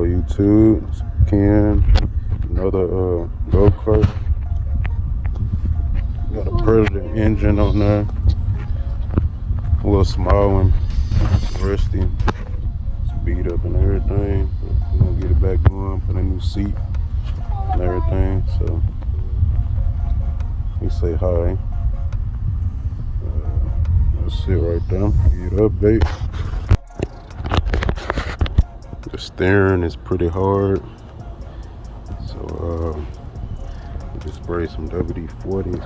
YouTube? It's Ken, another go-kart. Got a Predator engine on there, a little small one, rusty, speed up and everything. But we're gonna get it back going, put a new seat and everything. So we say hi. That's it right there. Get an update. The steering is pretty hard, so just spray some WD-40.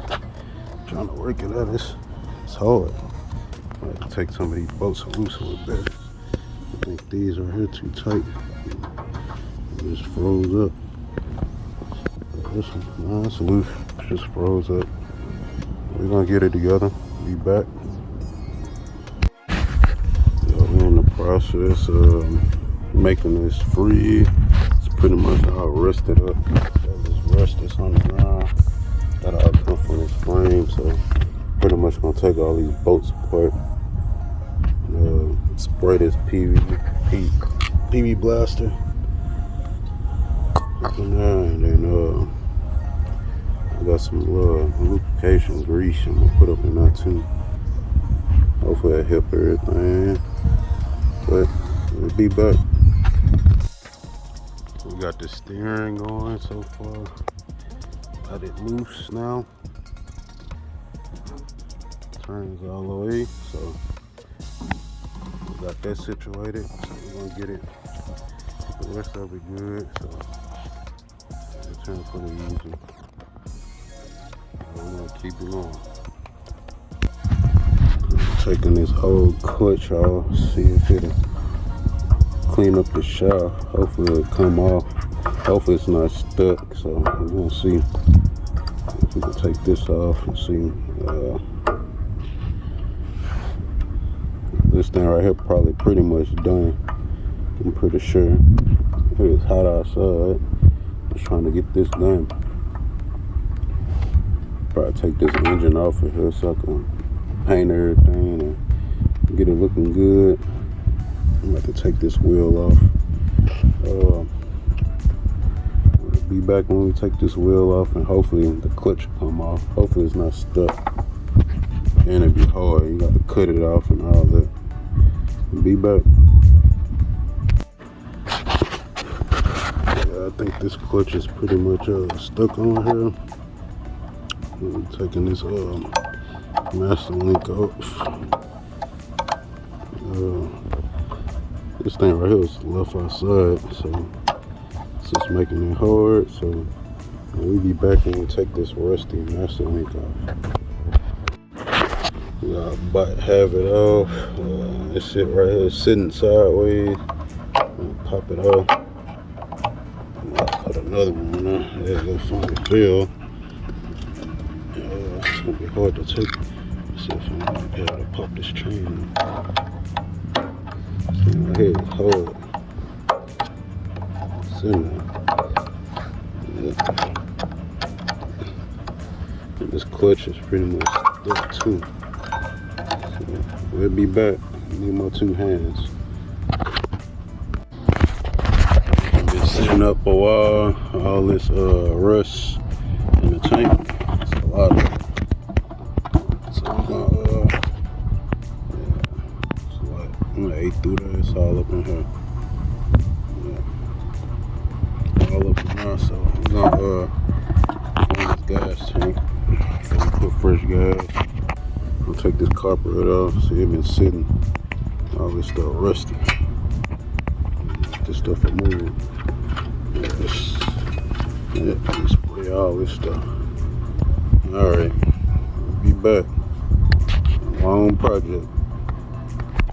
Trying to work it out. It's hard. I have to take some of these bolts loose a little bit. I think these are here too tight. It just froze up. This one, nah, it's loose. It just froze up. We're gonna get it together. Be back. We're in the process of making this free. It's pretty much all rusted up. All this rust that's on the ground that all come from this frame. So pretty much gonna take all these bolts apart. Spray this PV blaster up in there, and then I got some lubrication grease I'm gonna put up in there too. Hopefully that help everything. But we'll be back. We got the steering going so far. Got it loose now. Turns all the way, so we got that situated. So we're gonna get it. The rest of it good. So it's turn pretty easy. We're gonna keep it on. Taking this whole clutch off, see if it'll clean up the shaft. Hopefully it'll come off. Hopefully it's not stuck. So we're gonna see if we can take this off and see. This thing right here probably pretty much done. I'm pretty sure. It is hot outside. Just trying to get this done. Probably take this engine off of here so I can paint everything and get it looking good. I'm about to take this wheel off. We'll be back when we take this wheel off, and hopefully the clutch will come off. Hopefully it's not stuck. And it'd be hard. You got to cut it off and all that. Be back. Yeah, I think this clutch is pretty much stuck on here. I'm taking this master link off. This thing right here is left outside, so it's just making it hard. So we'll be back when we take this rusty master link off. About have it off. This shit right here is sitting sideways. Pop it off. I'll put another one in there. There you go, finally fill. It's gonna be hard to take. See if I'm gonna be able to pop this chain. This thing right here is hard. Sitting there. Yeah. And this clutch is pretty much stuck too. We'll be back. Need my two hands. I've been sitting up a while. All this rust in the tank. It's a lot of it. So I'm gonna ate through that. It's all up in here. Yeah. All up in there. So I'm gonna fill this gas tank. So we put fresh gas. I'll take this carpet right off. See, it's been sitting. All this stuff rusty. This stuff removed. Yeah, spray all this stuff. Alright, we'll be back. Long project.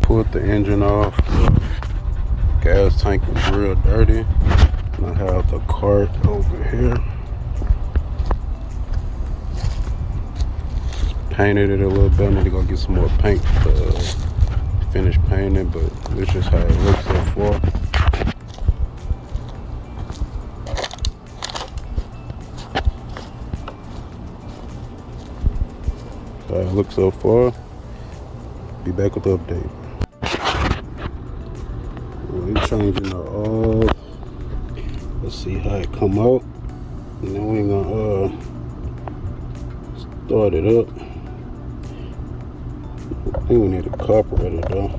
Pulled the engine off. Gas tank was real dirty. And I have the cart over here. Painted it a little bit. I need to go get some more paint to finish painting, but this is how it looks so far. How it looks so far. Be back with the update. We're changing the oil. Let's see how it come out. And then we're gonna start it up. I think we need a carburetor though.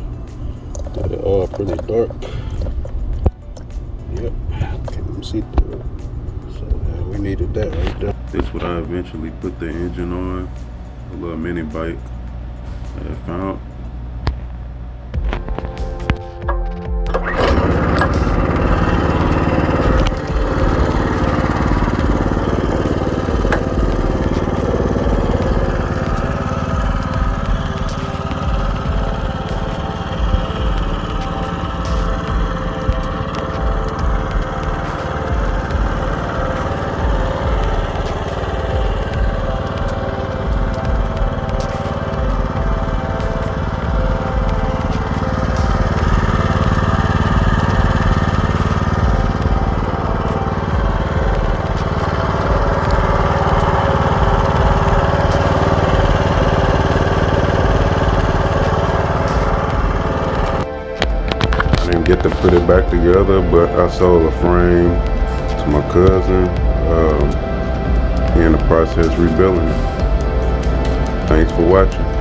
They're all pretty dark. Yep, can't see through it. So yeah, we needed that right there. This is what I eventually put the engine on. A little mini bike that I found. Didn't get to put it back together, but I sold a frame to my cousin. He in the process rebuilding it. Thanks for watching.